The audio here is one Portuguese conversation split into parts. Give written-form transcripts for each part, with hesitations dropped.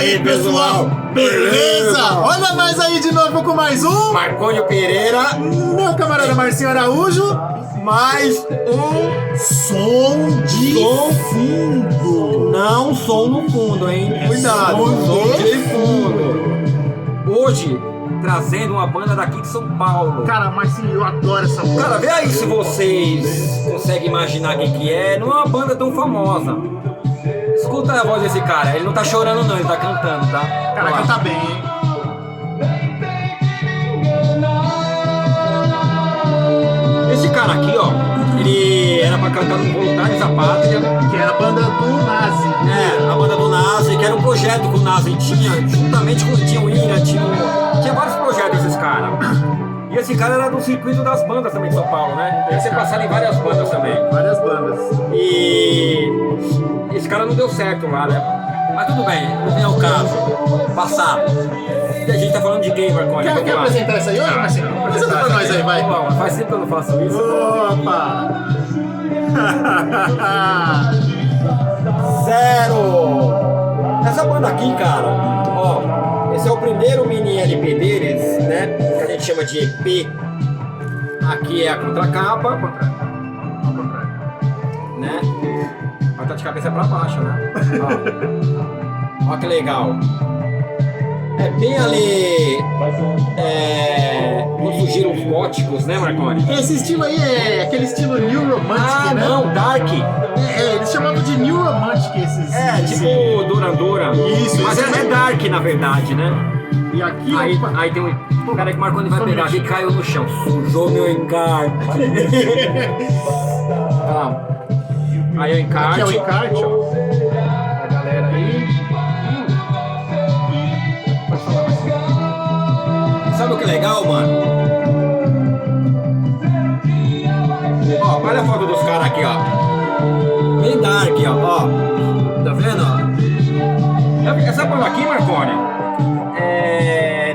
aí, pessoal? Beleza? Olha nós aí de novo com mais um Marcônio Pereira, meu camarada Marcinho Araújo, mais um som de fundo. Não som no fundo, hein? Cuidado, som de fundo. Hoje, trazendo uma banda daqui de São Paulo. Cara, Marcinho, eu adoro essa música. Cara, vê aí se vocês conseguem imaginar quem que é. Não é uma banda tão famosa. Escuta a voz desse cara, ele não tá chorando não, ele tá cantando, tá? Cara, canta bem, hein? Esse cara aqui, ó, ele era pra cantar no Voluntários da Pátria. Que era a banda do Nazi. É, a banda do Nazi, que era um projeto que o Nazi tinha, juntamente com tinha o Ira, tinha vários projetos esses caras. E esse cara era do circuito das bandas também de São Paulo, né? Ele tinha passado em várias bandas também. Várias bandas. E esse cara não deu certo lá, né? Mas tudo bem, não é o caso. Passado. E a gente tá falando de quem, Marconi? Quer apresentar essa aí hoje, Marcinho? Apresenta pra nós aí, vai. Pô, faz tempo que eu não faço isso. Opa! Zero! Essa banda aqui, cara, ó, esse é o primeiro mini LP deles, né? Que a gente chama de EP. Aqui é a contracapa, né? Mas tá de cabeça pra baixo, né? Ó que legal. É bem ali. Quando surgiram os góticos, né, Marconi? Esse estilo aí é aquele estilo New Romantic, né? Não, Dark. Eles chamavam de New Romantic esses. Tipo Duran Duran. Isso, mas isso. é Dark, na verdade, né? E aqui, Aí tem um cara que o Marconi vai pegar aqui e caiu no chão. Sujou meu encarte. Aí é o encarte. Aqui é o encarte, ó. A galera aí. Pode falar, Marcinho. Sabe o que é legal, mano? Ó, olha a foto dos caras aqui, ó. Bem dark, ó. Tá vendo, ó? Essa banda aqui, Marconi,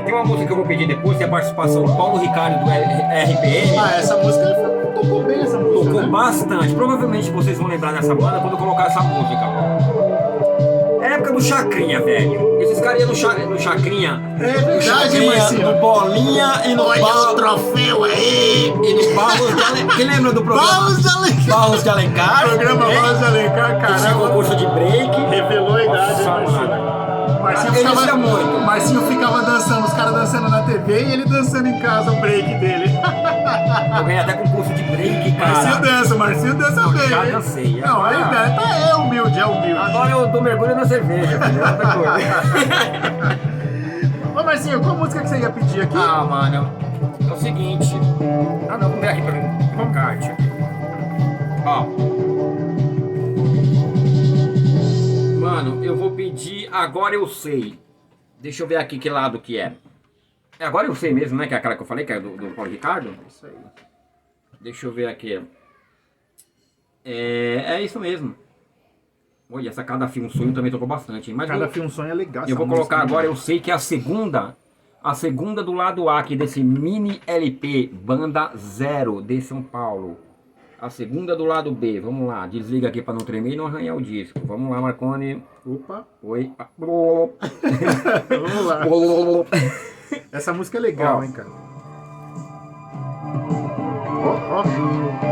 tem uma música que eu vou pedir depois, que é a participação do Paulo Ricardo do RPM. Ah, essa música tocou bem, essa música. Tocou né? bastante. Provavelmente vocês vão lembrar dessa banda quando eu colocar essa música. É época do Chacrinha, velho. Esses caras iam no Chacrinha. É verdade, Marcinho. No Bolinha e no Olha o troféu aí. E no Barros de Alencar. Quem lembra do programa? Barros de Alencar. Barros de Alencar. Programa Barros de Alencar, Tinha caramba. concurso de break. Revelou a idade, Nossa, Marcinho. mano. Marcinho ficava dançando, os caras dançando na TV e ele dançando em casa o break dele. Eu ganhei até concurso de break, cara. Marcinho dança bem. Já hein? dancei. Não, Agora- é humilde. Agora eu dou mergulho na cerveja, filho. Outra coisa. Ô Marcinho, qual música que você ia pedir aqui? Ah, mano, é o seguinte. Ah, não, vamos ver aqui pra mim. Vamos carte. Ó. Mano, eu vou pedir Agora Eu Sei. Deixa eu ver aqui que lado que é. É Agora Eu Sei mesmo, né? Que é aquela que eu falei, que é do Paulo Ricardo? Isso aí. Deixa eu ver aqui. É isso mesmo. Olha, essa Cada Fim um Sonho também tocou bastante, hein? Mas Cada Fim um Sonho é legal. eu vou colocar agora, eu sei que é a segunda do lado A aqui desse mini LP, Banda Zero de São Paulo. A segunda do lado B, vamos lá, desliga aqui pra não tremer e não arranhar o disco. Vamos lá, Marconi. Opa. Oi. Vamos lá. Essa música é legal, Ó. hein, cara. Ó.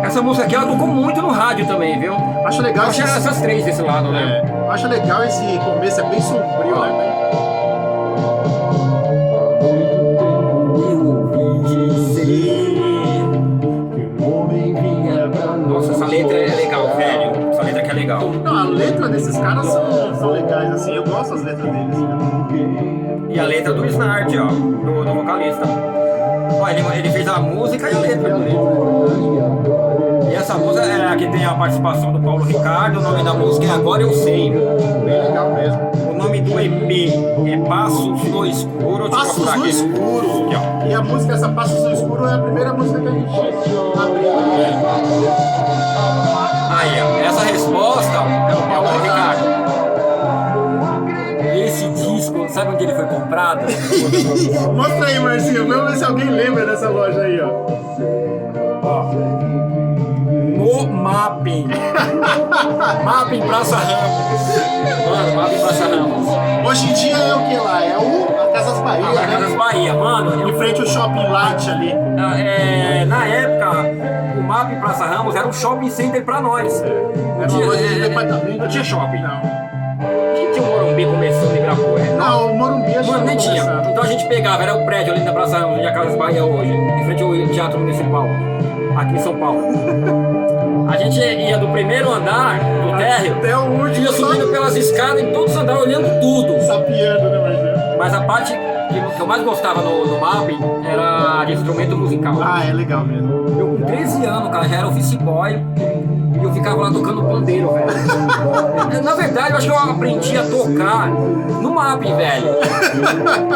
Essa música aqui ela tocou muito no rádio também, viu? Acho legal Eu achei essas três desse lado, né? Acho legal esse começo, é bem sombrio, Ó. né? Nossa, essa letra é legal, velho. Essa letra aqui é legal. Não, a letra desses caras são legais, assim. Eu gosto das letras deles, cara. E a letra do Snart, ó, do vocalista. Ó, ele fez a música e a letra. E essa música é a que tem a participação do Paulo Ricardo. O nome da música é Agora Eu Sei. Bem legal mesmo. O nome do EP é Passos no Escuro. Deixa eu Passos mostrar no aqui. Escuro. Aqui, ó. E a música, essa Passos no Escuro, é a primeira música que a gente abriu. Aí, ó. Essa resposta é o Paulo Ricardo. Esse disco, sabe onde ele foi comprado? Mostra aí, Marcinho. Vamos ver se alguém lembra dessa loja aí, ó. No Mapping. Mapping Praça Ramos. Mano, Mapping Praça Ramos. Hoje em dia é o que lá? É a Casas Bahia, Ah, né? Casas Bahia, mano. Em frente ao Shopping Light ali. Na época, o Mapping Praça Ramos era um shopping center pra nós. Era uma loja de departamento. Não tinha shopping. Não. Tinha o Morumbi começando em Ibirapuera. Não, o Morumbi a gente Mano, nem não tinha. começava. Então a gente pegava, era o prédio ali da Praça Ramos, onde é a Casas Bahia hoje, em frente ao Teatro Municipal, aqui em São Paulo. A gente ia do primeiro andar do térreo, Até o último. ia subindo pelas escadas em todos os andares, olhando tudo. Sapiando, né, Marcelo? Mas a parte que eu mais gostava no mapping era de instrumento musical. Ah, é legal mesmo. Eu com 13 anos, cara, já era office boy. E eu ficava lá tocando pandeiro, velho. Na verdade, eu acho que eu aprendi a tocar no mapping, velho.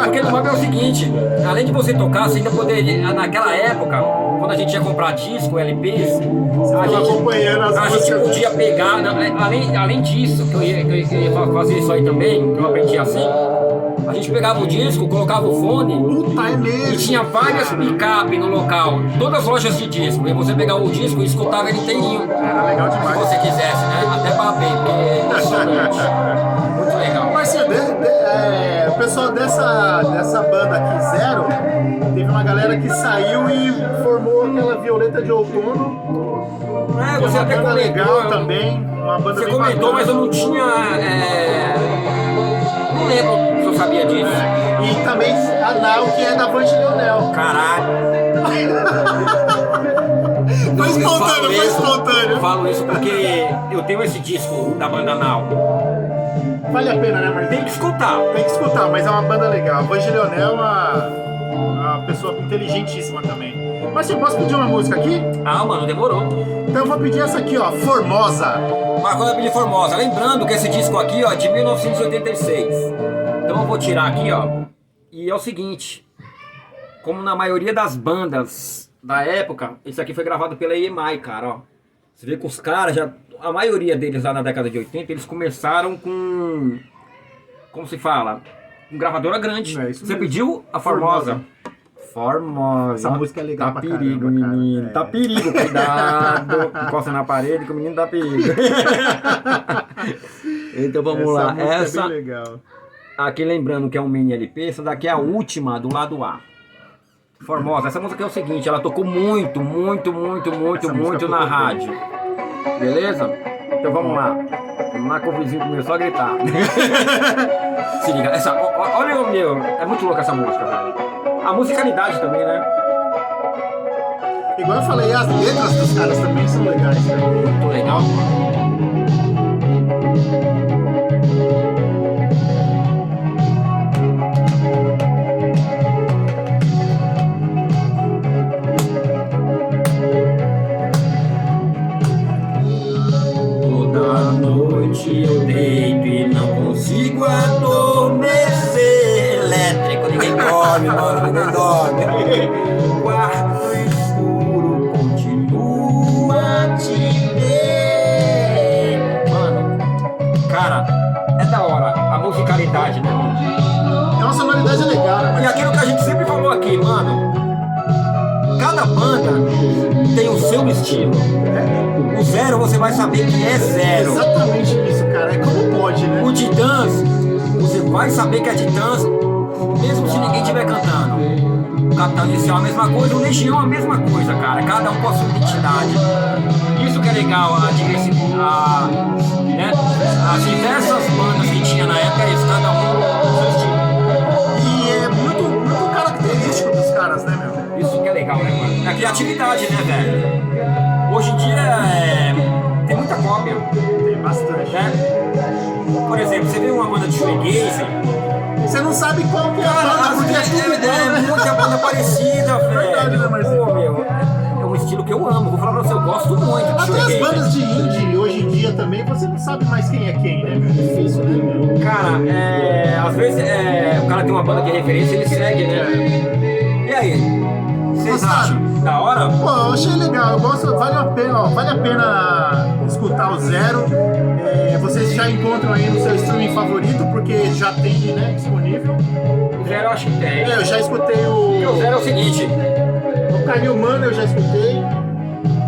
Porque no mapping é o seguinte, além de você tocar, você ainda poderia, naquela época, quando a gente ia comprar disco, LPs, acompanhando as a gente músicas. podia pegar, além disso, que eu ia fazer isso aí também, que eu aprendi assim, a gente pegava o disco, colocava o fone, Puta, é mesmo. e tinha várias picape no local, todas as lojas de disco, e você pegava o disco e escutava ele inteirinho. Era legal Se demais. você quisesse, né? Até babei, porque é emocionante. Muito legal. Marcinho, o pessoal dessa banda aqui, Zero, teve uma galera que saiu e formou aquela Violeta de Outono. É, Que é você uma até banda legal comentou, também. Uma banda você bem comentou, bacana. mas eu não tinha. Não lembro se eu sabia disso. E também a Nau, que é da Vante Leonel. Caralho. Foi Eu falo espontâneo, foi isso- espontâneo. Eu falo isso porque eu tenho esse disco da banda Now. Vale a pena, né, Tem Marcinho? que escutar. Tem que escutar, mas é uma banda legal. A Vante Leonel é uma pessoa inteligentíssima também. Marcinho, posso pedir uma música aqui? Ah, mano, demorou. Então eu vou pedir essa aqui, ó, Formosa. Marcona de Formosa. Lembrando que esse disco aqui, ó, é de 1986. Então eu vou tirar aqui, ó. E é o seguinte. Como na maioria das bandas da época, esse aqui foi gravado pela EMI, cara, ó. Você vê que os caras já... A maioria deles lá na década de 80, eles começaram com... Como se fala? Com gravadora grande. É, isso Você mesmo. pediu a Formosa. Formosa. Essa música é legal Tá pra perigo, caramba, cara. menino. É. Tá perigo, cuidado. Encosta na parede que o menino tá perigo. Então vamos lá. música Essa é bem legal. aqui, lembrando que é um mini LP, essa daqui é a última do lado A. Formosa. Essa música é o seguinte, ela tocou muito Essa música na tocou bem. rádio. Beleza? Então vamos lá. Vamos lá que o vizinho começou a gritar. Se liga, olha o meu, é muito louca essa música, velho. A musicalidade também, né? Igual eu falei, as letras dos caras também são legais, né? Muito legal. Toda noite eu deito e não consigo adormecer. Elétrico, ninguém dorme, mano, ninguém dorme. O quarto escuro continua a te ver. Mano, cara, é da hora a musicalidade, né, mano? É uma sonoridade legal, né? E Mas aquilo que a gente sempre falou aqui, mano. Cada banda tem o seu estilo. O Zero você vai saber que é Zero. exatamente isso, cara. É como pode, né? O Titãs, você vai saber que é Titãs, mesmo se ninguém estiver cantando. O Capital Inicial é a mesma coisa, o Legião é a mesma coisa, cara. Cada um com a sua identidade. Isso que é legal, né? As diversas bandas que tinha na época, isso, cada um com o seu estilo. E é muito, muito característico dos caras, né, meu? Isso que é legal, né, mano? A criatividade, né, velho? Hoje em dia tem muita cópia, Tem bastante. né? Por exemplo, você vê uma banda de shoegaze, Você não sabe qual que é a cara, banda, porque é tudo igual, é né? muita banda parecida, Verdade, né, velho. Marcinho? Pô, meu, é um estilo que eu amo. Vou falar pra você, eu gosto muito de Até as shoegaze. bandas de indie hoje em dia também, você não sabe mais quem é quem, né? É difícil, né, meu? Cara, às vezes o cara tem uma banda de referência, ele segue, né? E aí? Vocês Gostaram? acham? Da hora? Pô, eu achei legal, eu gosto, vale a pena, ó, vale a pena escutar o Zero. Vocês já encontram aí no seu streaming favorito, porque já tem, né, disponível. O Zero eu acho que tem. Eu já escutei Porque o Zero é o seguinte, o Carlinho Mano, eu já escutei.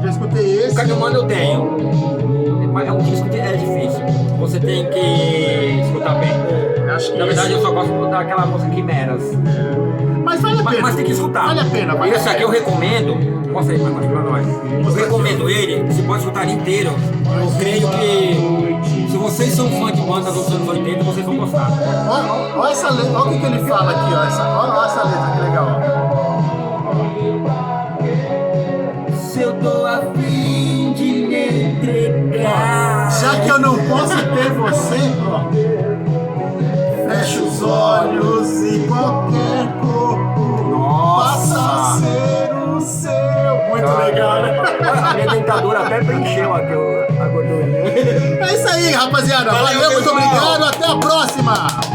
Já escutei esse. O Caminho Humano eu tenho. Mas é um disco que é difícil. Você tem que escutar bem. Acho que Na verdade, eu só gosto daquela música Quimeras. Mas vale a pena. Mas tem que escutar. Vale a pena, vale Esse a aqui pena. eu recomendo. Mostra aí, Marconi, pra nós. Eu recomendo ele, você pode escutar ele inteiro. Eu creio que se vocês são fã de bandas dos anos 80, vocês vão gostar. Olha essa letra, olha o que ele fala aqui, ó. Olha essa letra, que legal. Ó. Se eu tô a fim de me entregar. Já que eu não posso ter você, ó, fecha os olhos e qualquer corpo passa a ser o seu. Muito legal, né? A minha dentadura até preencheu aqui a gordurinha. É isso aí, rapaziada. Valeu, muito pessoal. obrigado. Até a próxima.